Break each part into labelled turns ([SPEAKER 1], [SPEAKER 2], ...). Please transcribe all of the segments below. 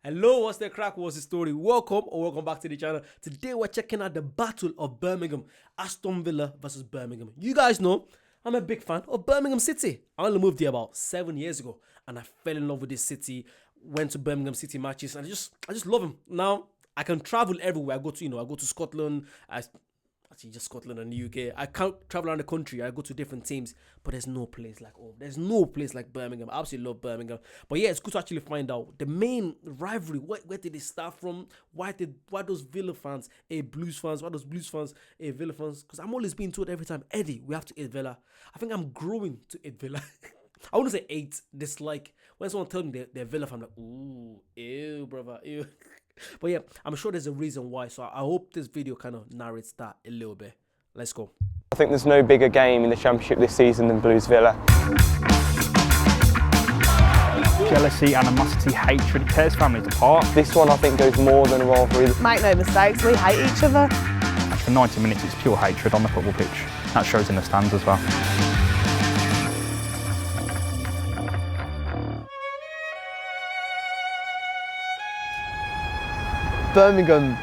[SPEAKER 1] Hello, what's the crack? What's the story? Welcome back to the channel. Today we're checking out the Battle of Birmingham, Aston Villa versus Birmingham. You guys know I'm a big fan of Birmingham City. I only moved here about 7 years ago, and I fell in love with this city. Went to Birmingham City matches, and I just love them. Now I can travel everywhere. I go to Scotland. Actually, just Scotland and the UK. I can't travel around the country. I go to different teams, but there's no place like home. There's no place like Birmingham. I absolutely love Birmingham. But yeah, it's good to actually find out the main rivalry. Where did it start from? Why those Villa fans Blues fans? Why those Blues fans Villa fans? Because I'm always being told every time, Eddie, we have to hate Villa. I think I'm growing to hate Villa. I wouldn't say hate, dislike. When someone tells me they're Villa fan, I'm like, ooh, ew, brother, ew. But yeah, I'm sure there's a reason why. So I hope this video kind of narrates that a little bit. Let's go.
[SPEAKER 2] I think there's no bigger game in the Championship this season than Blues Villa.
[SPEAKER 3] Jealousy, animosity, hatred, it tears families apart.
[SPEAKER 2] This one I think goes more than a rivalry.
[SPEAKER 4] Make no mistakes, we hate each other.
[SPEAKER 3] For 90 minutes it's pure hatred on the football pitch. That shows in the stands as well.
[SPEAKER 5] Birmingham,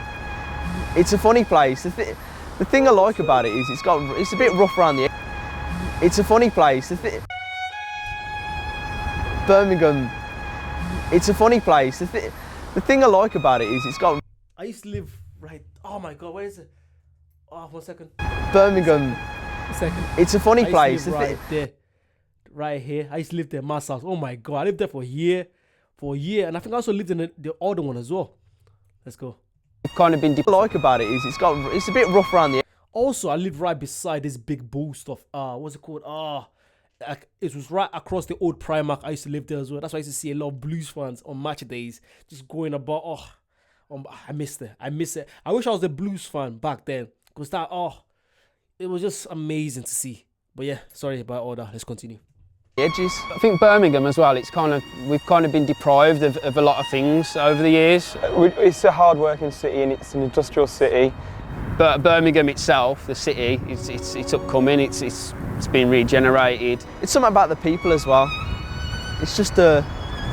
[SPEAKER 5] it's a funny place. The thing I like about it is it's a bit rough around the edge. It's a funny place. Birmingham, it's a funny place. The thing I like about it is
[SPEAKER 1] I used to live right. Oh my God, where is it? Oh, 1 second.
[SPEAKER 5] Birmingham.
[SPEAKER 1] A second.
[SPEAKER 5] It's a funny place.
[SPEAKER 1] Right there, right here. I used to live there, my house. Oh my God, I lived there for a year, and I think I also lived in the other one as well. Let's go.
[SPEAKER 5] It's kind of been like about it is it's a bit rough around the edge.
[SPEAKER 1] Also, I live right beside this big bull stuff. What's it called? It was right across the old Primark. I used to live there as well. That's why I used to see a lot of Blues fans on match days, just going about. I missed it. I miss it. I wish I was a Blues fan back then, because it was just amazing to see. But yeah, sorry about all that. Let's continue.
[SPEAKER 5] Edges.
[SPEAKER 6] I think Birmingham as well, we've kind of been deprived of a lot of things over the years.
[SPEAKER 2] It's a hard-working city and it's an industrial city.
[SPEAKER 6] But Birmingham itself, the city, it's upcoming, it's been regenerated.
[SPEAKER 5] It's something about the people as well. It's just a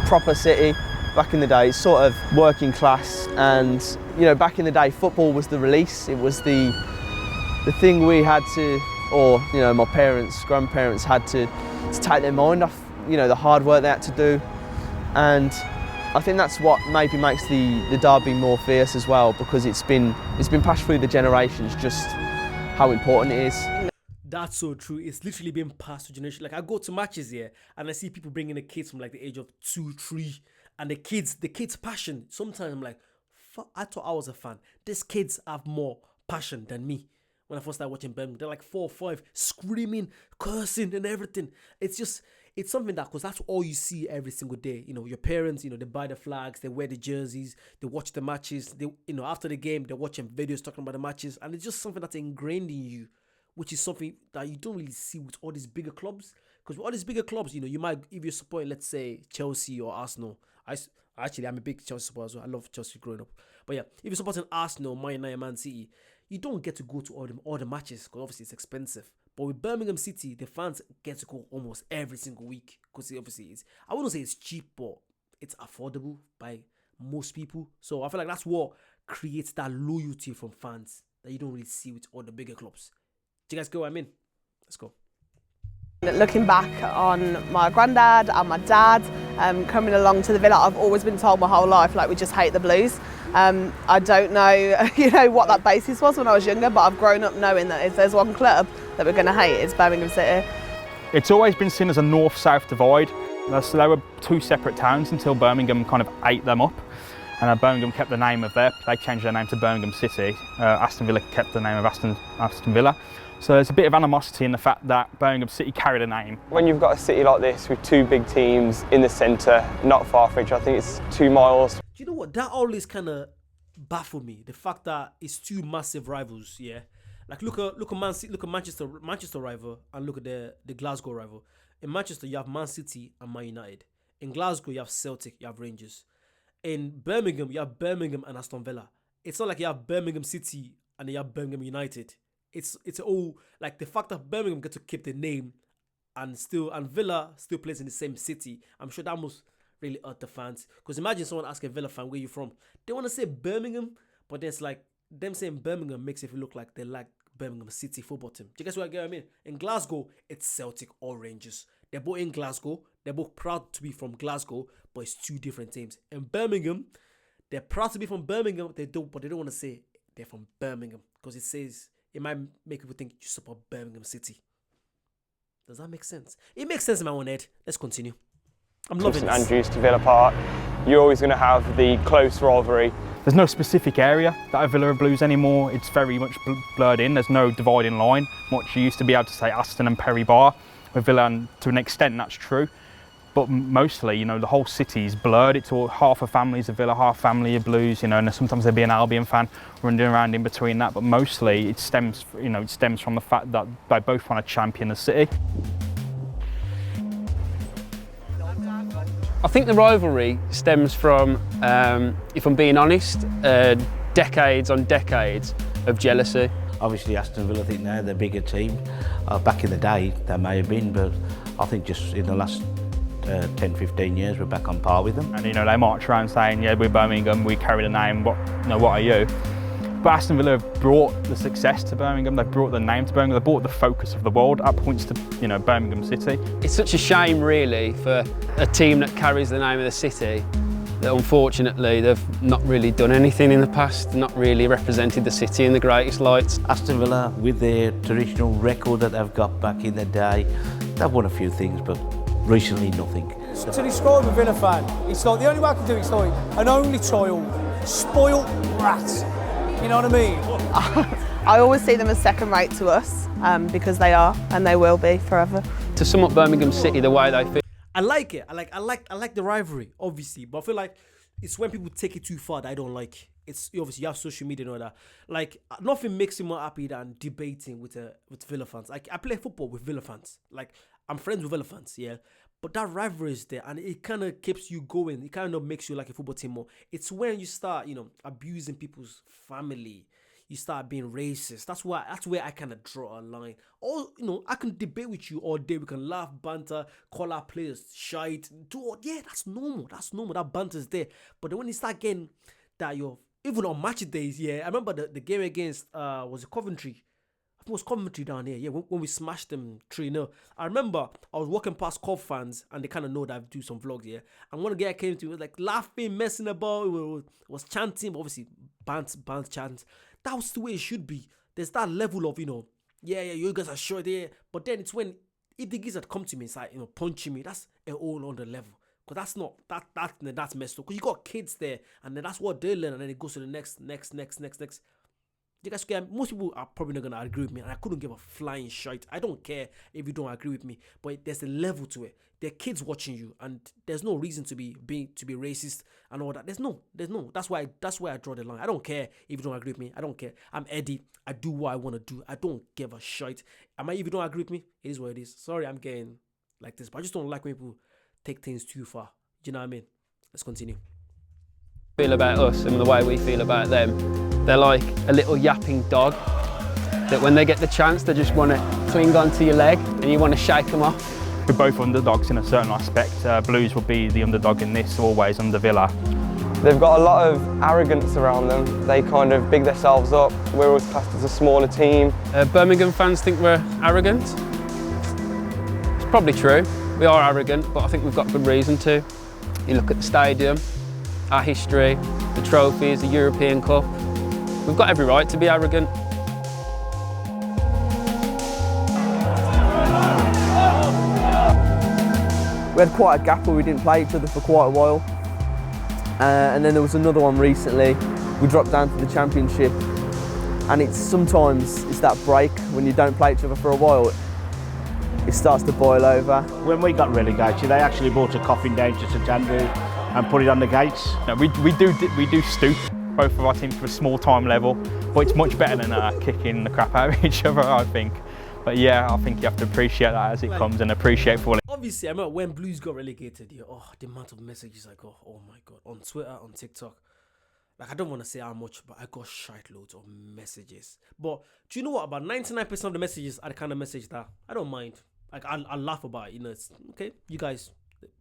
[SPEAKER 5] proper city. Back in the day, it's sort of working class, and back in the day, football was the release. It was the thing we had to, or my parents, grandparents had to take their mind off, the hard work they had to do. And I think that's what maybe makes the derby more fierce as well, because it's been passed through the generations, just how important it is.
[SPEAKER 1] That's so true. It's literally been passed to generation. Like, I go to matches here and I see people bringing the kids from like the age of 2, 3, and the kids passion. Sometimes I'm like, fuck, I thought I was a fan. These kids have more passion than me. When I first started watching Birmingham, they're like 4 or 5, screaming, cursing and everything. It's something because that's all you see every single day. Your parents, they buy the flags, they wear the jerseys, they watch the matches. They, after the game, they're watching videos talking about the matches. And it's just something that's ingrained in you, which is something that you don't really see with all these bigger clubs. Because with all these bigger clubs, you might, if you're supporting, let's say, Chelsea or Arsenal. I'm a big Chelsea supporter as well. I love Chelsea growing up. But yeah, if you're supporting Arsenal, Man United, Man City, you don't get to go to all the matches because obviously it's expensive. But with Birmingham City, the fans get to go almost every single week because obviously I wouldn't say it's cheap, but it's affordable by most people. So I feel like that's what creates that loyalty from fans that you don't really see with all the bigger clubs. Do you guys get what I mean? Let's go.
[SPEAKER 4] Looking back on my granddad and my dad coming along to the Villa, I've always been told my whole life, like, we just hate the Blues. I don't know, what that basis was when I was younger, but I've grown up knowing that if there's one club that we're going to hate, it's Birmingham City.
[SPEAKER 3] It's always been seen as a north-south divide. So they were 2 separate towns until Birmingham kind of ate them up. And Birmingham kept the name of they changed their name to Birmingham City. Aston Villa kept the name of Aston Villa. So there's a bit of animosity in the fact that Birmingham City carried a name.
[SPEAKER 2] When you've got a city like this with 2 big teams in the centre, not far from each other, I think it's 2 miles.
[SPEAKER 1] Do you know what? That always kind of baffled me. The fact that it's 2 massive rivals, yeah? Like, look at Man City, look at Manchester rival, and look at the Glasgow rival. In Manchester, you have Man City and Man United. In Glasgow, you have Celtic, you have Rangers. In Birmingham, you have Birmingham and Aston Villa. It's not like you have Birmingham City and you have Birmingham United. It's all like the fact that Birmingham get to keep the name and Villa still plays in the same city. I'm sure that must really hurt the fans. Because imagine someone asking a Villa fan, where you from? They want to say Birmingham, but then it's like them saying Birmingham makes it look like they like Birmingham City football team. Do you guys what I mean? In Glasgow, it's Celtic or Rangers. They're both in Glasgow. They're both proud to be from Glasgow, but it's two different teams. In Birmingham, they're proud to be from Birmingham. But they don't want to say they're from Birmingham because it might make people think you support Birmingham City. Does that make sense? It makes sense in my own head. Let's continue. I'm loving
[SPEAKER 2] St
[SPEAKER 1] this.
[SPEAKER 2] Andrews to Villa Park, you're always going to have the close rivalry.
[SPEAKER 3] There's no specific area that are Villa Blues anymore. It's very much blurred in. There's no dividing line. Much you used to be able to say Aston and Perry Bar with Villa, and to an extent that's true. But mostly, you know, the whole city is blurred. It's all half a family's a Villa, half family of Blues. You know, and sometimes there'll be an Albion fan running around in between that. But mostly, it stems from the fact that they both want to champion the city.
[SPEAKER 6] I think the rivalry stems from, if I'm being honest, decades on decades of jealousy.
[SPEAKER 7] Obviously Aston Villa, I think now they're a bigger team. Back in the day they may have been, but I think just in the last 10, 15 years we're back on par with them.
[SPEAKER 3] And you know, they march around saying, yeah, we're Birmingham, we carry the name, but you know, what are you? But Aston Villa have brought the success to Birmingham, they've brought the name to Birmingham, they've brought the focus of the world. That points to, you know, Birmingham City.
[SPEAKER 6] It's such a shame really for a team that carries the name of the city that unfortunately they've not really done anything in the past, not really represented the city in the greatest lights.
[SPEAKER 7] Aston Villa, with their traditional record that they've got back in the day, they've won a few things, but recently nothing.
[SPEAKER 8] To describe a Villa fan, it's like the only way I can do it, it's like an only child, spoilt brat. You know what I mean?
[SPEAKER 4] I always see them as second rate to us because they are and they will be forever.
[SPEAKER 6] To sum up Birmingham City the way they feel.
[SPEAKER 1] I like it. I like the rivalry, obviously, but I feel like it's when people take it too far that I don't like. It's obviously you have social media and all that. Like nothing makes me more happy than debating with Villa fans. Like I play football with Villa fans. Like I'm friends with Villa fans, yeah. But that rivalry is there, and it kind of keeps you going. It kind of makes you like a football team more. It's when you start, you know, abusing people's family. You start being racist. That's where I kind of draw a line. Or, you know, I can debate with you all day. We can laugh, banter, call our players shite. Yeah, that's normal. That's normal. That banter's there. But then when you start getting that, even on match days, yeah. I remember the game against, was it Coventry? I think it was Coventry down here, yeah, when we smashed them 3-0. I remember I was walking past Cov fans, and they kind of know that I do some vlogs, yeah. And one guy came to me, was like laughing, messing about, was chanting, obviously, bands chants. That was the way it should be. There's that level of, you know, yeah, you guys are short, yeah. But then it's when, if the guys that come to me inside, you know, punching me, that's a whole other level. Because that's not, that's messed up. Because you got kids there, and then that's what they learn, and then it goes to the next. You guys care? Most people are probably not gonna agree with me, and I couldn't give a flying shite. I don't care if you don't agree with me, but there's a level to it. There are kids watching you, and there's no reason to be racist and all that. There's no. That's why I draw the line. I don't care if you don't agree with me. I don't care. I'm Eddie. I do what I want to do. I don't give a shite. If you don't agree with me, it is what it is. Sorry, I'm getting like this, but I just don't like when people take things too far. Do you know what I mean? Let's continue.
[SPEAKER 6] Feel about us and the way we feel about them. They're like a little yapping dog that when they get the chance, they just want to cling onto your leg and you want to shake them off.
[SPEAKER 3] We're both underdogs in a certain aspect. Blues will be the underdog in this, always under Villa.
[SPEAKER 2] They've got a lot of arrogance around them. They kind of big themselves up. We're always classed as a smaller team.
[SPEAKER 6] Birmingham fans think we're arrogant. It's probably true. We are arrogant, but I think we've got good reason to. You look at the stadium, our history, the trophies, the European Cup. We've got every right to be arrogant.
[SPEAKER 5] We had quite a gap where we didn't play each other for quite a while. And then there was another one recently. We dropped down to the Championship, and sometimes it's that break when you don't play each other for a while. It starts to boil over.
[SPEAKER 7] When we got relegated, they actually brought a coffin down to St Andrews and put it on the gates.
[SPEAKER 3] No, we do stoop both of our teams to a small time level, but it's much better than kicking the crap out of each other, I think. But yeah, I think you have to appreciate that as it comes and appreciate for it.
[SPEAKER 1] Obviously, I remember when Blues got relegated, yeah, the amount of messages I got, oh my God, on Twitter, on TikTok. Like, I don't want to say how much, but I got shite loads of messages. But do you know what? About 99% of the messages are the kind of message that I don't mind. Like, I laugh about it, you know, it's okay. You guys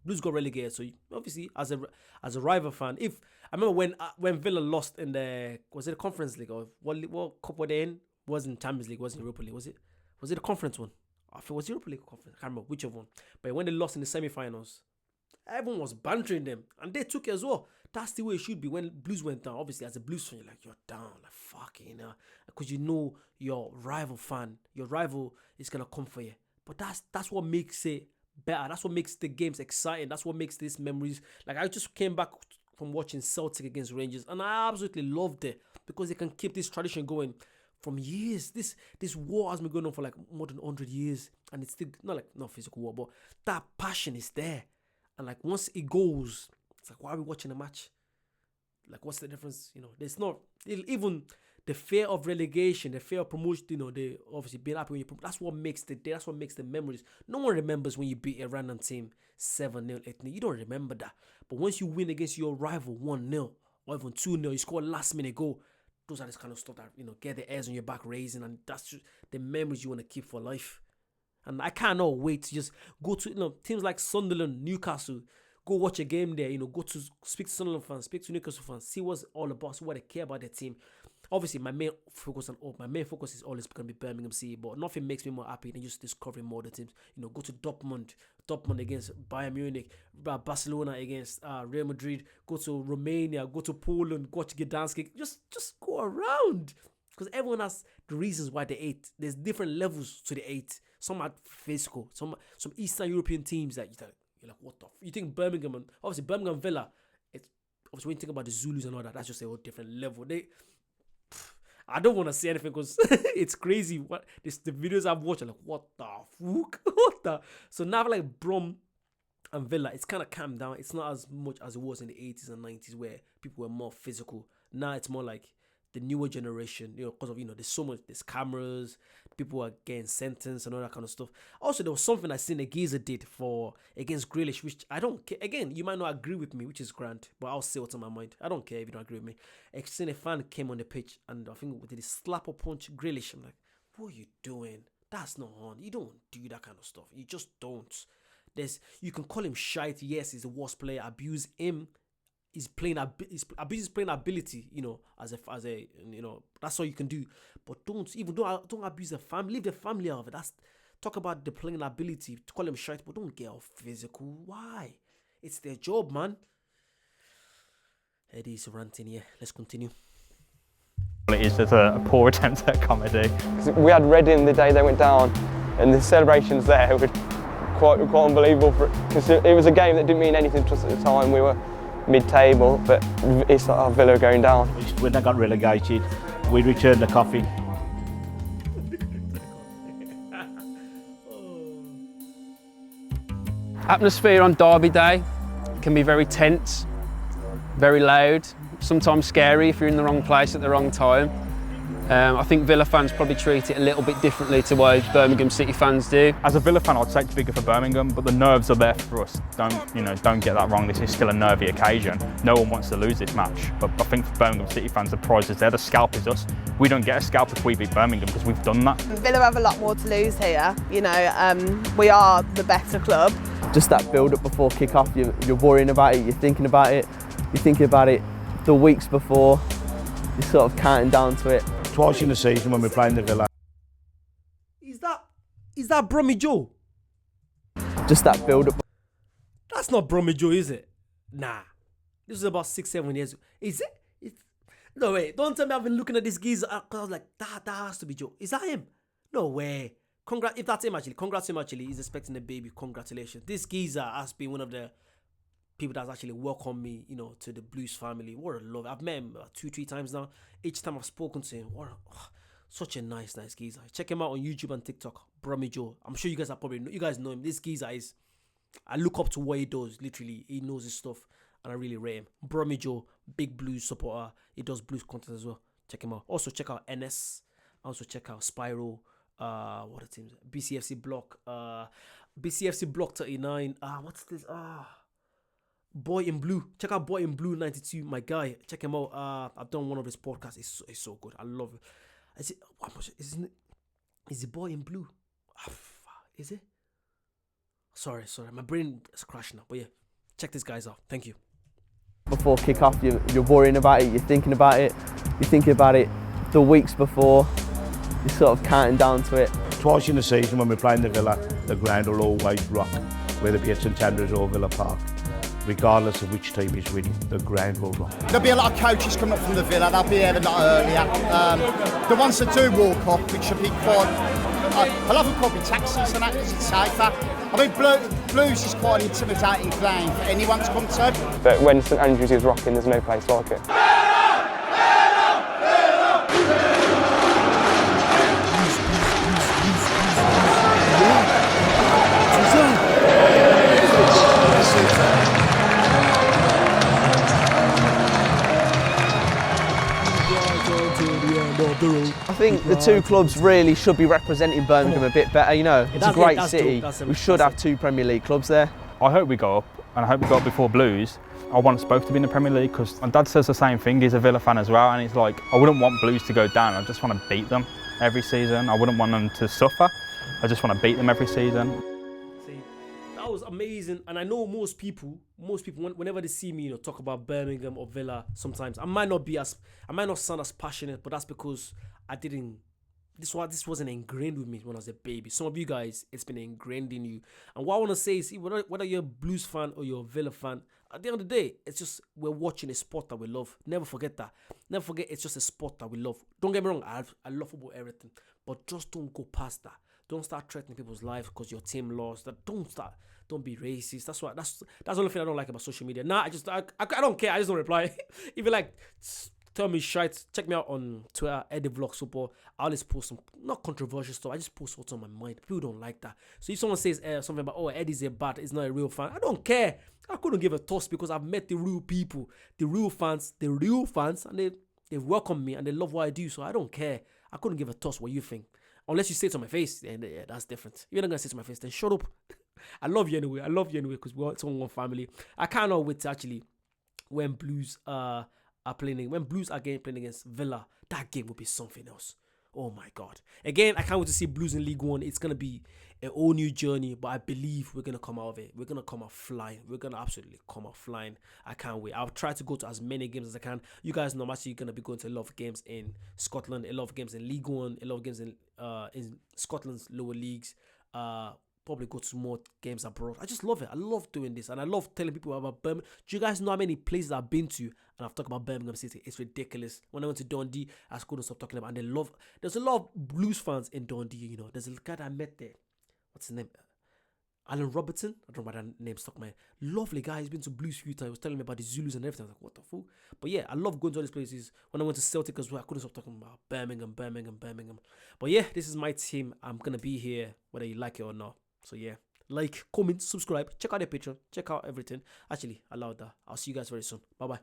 [SPEAKER 1] Blues got relegated. So obviously, as a rival fan, if I remember when Villa lost in was it the Conference League or what cup were they in? Wasn't Champions League, wasn't Europa League, was it? Was it the conference one? I think it was Europa League or conference. I can't remember which of one. But when they lost in the semi-finals, everyone was bantering them, and they took it as well. That's the way it should be. When Blues went down, obviously as a Blues fan, you're like, you're down, like fucking, because you know your rival is gonna come for you. But that's what makes it better. That's what makes the games exciting. That's what makes these memories. Like, I just came back from watching Celtic against Rangers, and I absolutely loved it because they can keep this tradition going from years. This war has been going on for like more than 100 years, and it's still not physical war, but that passion is there. And like once it goes, it's like, why are we watching a match? Like, what's the difference? There's not even the fear of relegation, the fear of promotion. They obviously being happy when you. That's what makes the day. That's what makes the memories. No one remembers when you beat a random team 7-0, 8-0. You don't remember that. But once you win against your rival 1-0 or even 2-0, you score a last minute goal. Those are the kind of stuff that get the hairs on your back raising, and that's just the memories you want to keep for life. And I cannot wait to just go to teams like Sunderland, Newcastle. Go watch a game there. Go to speak to Sunderland fans, speak to Newcastle fans, see what's all about, see what they care about their team. Obviously, my main focus is always going to be Birmingham City, but nothing makes me more happy than just discovering more of the teams. Go to Dortmund against Bayern Munich, Barcelona against Real Madrid. Go to Romania, go to Poland, go to Gdansk. Just go around, because everyone has the reasons why they ate. There's different levels to the eight. Some are physical, some Eastern European teams that you're like, what the? You think Birmingham, and obviously Birmingham Villa. It's obviously when you think about the Zulus and all that, that's just a whole different level. I don't want to say anything because it's crazy. The videos I've watched are like, what the fuck? What the? So now like Brom and Villa, it's kind of calmed down. It's not as much as it was in the 80s and 90s where people were more physical. Now it's more like the newer generation, because of, there's cameras, people are getting sentenced and all that kind of stuff. Also, there was something I seen a geezer did against Grealish, which I don't care. Again, you might not agree with me, which is grand, but I'll say what's on my mind. I don't care if you don't agree with me. I seen a fan came on the pitch and I think did a slap or punch Grealish. I'm like, what are you doing? That's not on. You don't do that kind of stuff. You just don't. You can call him shite. Yes, he's the worst player. Abuse him. He's abuses playing ability, as a that's all you can do. But don't abuse the family. Leave the family out of it. Talk about the playing ability. To call him shite, but don't get all physical. Why? It's their job, man. Eddie's ranting here. Let's continue.
[SPEAKER 3] It is just a poor attempt at comedy.
[SPEAKER 2] We had Reading the day they went down, and the celebrations there were quite unbelievable. Because it was a game that didn't mean anything to us at the time. We were mid-table, but it's like our Villa going down.
[SPEAKER 7] When they got relegated, we returned the coffee.
[SPEAKER 6] Atmosphere on Derby Day can be very tense, very loud, sometimes scary if you're in the wrong place at the wrong time. I think Villa fans probably treat it a little bit differently to what Birmingham City fans do.
[SPEAKER 3] As a Villa fan, I'd say it's bigger for Birmingham, but the nerves are there for us. Don't get that wrong. This is still a nervy occasion. No one wants to lose this match, but I think for Birmingham City fans, the prize is there. The scalp is us. We don't get a scalp if we beat Birmingham because we've done that.
[SPEAKER 4] Villa have a lot more to lose here. We are the better club.
[SPEAKER 5] Just that build-up before kick-off, you're worrying about it, you're thinking about it the weeks before, you're sort of counting down to it.
[SPEAKER 7] Twice in the season when we're playing the Villa.
[SPEAKER 1] Is that Brommy Joe?
[SPEAKER 5] Just that build-up.
[SPEAKER 1] That's not Brommy Joe, is it? Nah. This was about 6-7 years ago. Is it? No way. Don't tell me I've been looking at this geezer. I was like, that has to be Joe. Is that him? No way. If that's him actually, congrats to him actually. He's expecting a baby. Congratulations. This geezer has been one of the people that's actually welcomed me, to the Blues family. What a love. I've met him 2-3 times now. Each time I've spoken to him, such a nice geezer. Check him out on YouTube and TikTok. Brommy Joe. I'm sure you guys know him. This geezer I look up to what he does. Literally, he knows his stuff, and I really rate him. Brommy Joe, big Blues supporter. He does Blues content as well. Check him out. Also check out NS. Also check out Spiral. What are the teams? BCFC Block 39. What's this? Boy in Blue. Check out Boy in Blue 92. My guy. Check him out. I've done one of his podcasts. It's so good. I love it. Is it Boy in Blue? Is it? Sorry, my brain is crashing now. But yeah, check these guys out. Thank you.
[SPEAKER 5] Before kick-off, you're worrying about it, you're thinking about it, the weeks before, you're sort of counting down to it.
[SPEAKER 7] Twice in the season when we're playing the Villa, the ground will always rock, whether it be at St Andrews or Villa Park. Regardless of which team is winning, the ground will rock.
[SPEAKER 9] There'll be a lot of coaches coming up from the Villa, they'll be here a lot earlier. The ones that do walk up, which should be quite... I love them called taxis and that because it's safer. I mean, Blues is quite an intimidating ground for anyone to come to.
[SPEAKER 2] But when St Andrews is rocking, there's no place like it.
[SPEAKER 5] I think the two clubs really should be representing Birmingham a bit better. You know, it's a great city. We should have two Premier League clubs there.
[SPEAKER 3] I hope we go up, and I hope we go up before Blues. I want us both to be in the Premier League because my dad says the same thing. He's a Villa fan as well, and he's like, I wouldn't want Blues to go down. I just want to beat them every season. I wouldn't want them to suffer. I just want to beat them every season.
[SPEAKER 1] See, that was amazing, and I know most people, whenever they see me, talk about Birmingham or Villa, sometimes I might not sound as passionate, but that's because this wasn't ingrained with me when I was a baby. Some of you guys, it's been ingrained in you. And what I want to say is, whether you're a Blues fan or you're a Villa fan, at the end of the day, it's just we're watching a sport that we love. Never forget that. Never forget it's just a sport that we love. Don't get me wrong, I love football, everything, but just don't go past that. Don't start threatening people's lives because your team lost. Don't be racist. That's the only thing I don't like about social media. Nah, I don't care. I just don't reply. If you like, tell me shite. Check me out on Twitter, Eddie Vlogs Football. I always post some not controversial stuff. I just post what's on my mind. People don't like that. So if someone says something about, oh, Eddie's a bad, he's not a real fan, I don't care. I couldn't give a toss because I've met the real people, the real fans, and they welcome me and they love what I do. So I don't care. I couldn't give a toss what you think. Unless you say it to my face, and yeah, that's different. If you're not gonna say it to my face, then shut up. I love you anyway because we're all one family. I cannot wait to actually when Blues are playing against Villa. That game will be something else. Oh my God! Again, I can't wait to see Blues in League One. It's gonna be a whole new journey, but I believe we're gonna come out of it. We're gonna come out flying. We're gonna absolutely come out flying. I can't wait. I'll try to go to as many games as I can. You guys know I'm actually gonna be going to a lot of games in Scotland, a lot of games in League One, a lot of games in Scotland's lower leagues. Probably go to more games abroad. I just love it. I love doing this, and I love telling people about Birmingham. Do you guys know how many places I've been to? And I've talked about Birmingham City. It's ridiculous. When I went to Dundee, I couldn't stop talking about. And there's a lot of Blues fans in Dundee. There's a guy that I met there. What's his name? Alan Robertson. I don't know why that name stuck in my head. Lovely guy. He's been to Blues a few times. He was telling me about the Zulus and everything. I was like, what the fuck? But yeah, I love going to all these places. When I went to Celtic as well, I couldn't stop talking about Birmingham. But yeah, this is my team. I'm gonna be here whether you like it or not. So yeah. Like, comment, subscribe, check out the Patreon, check out everything. Actually, I love that. I'll see you guys very soon. Bye-bye.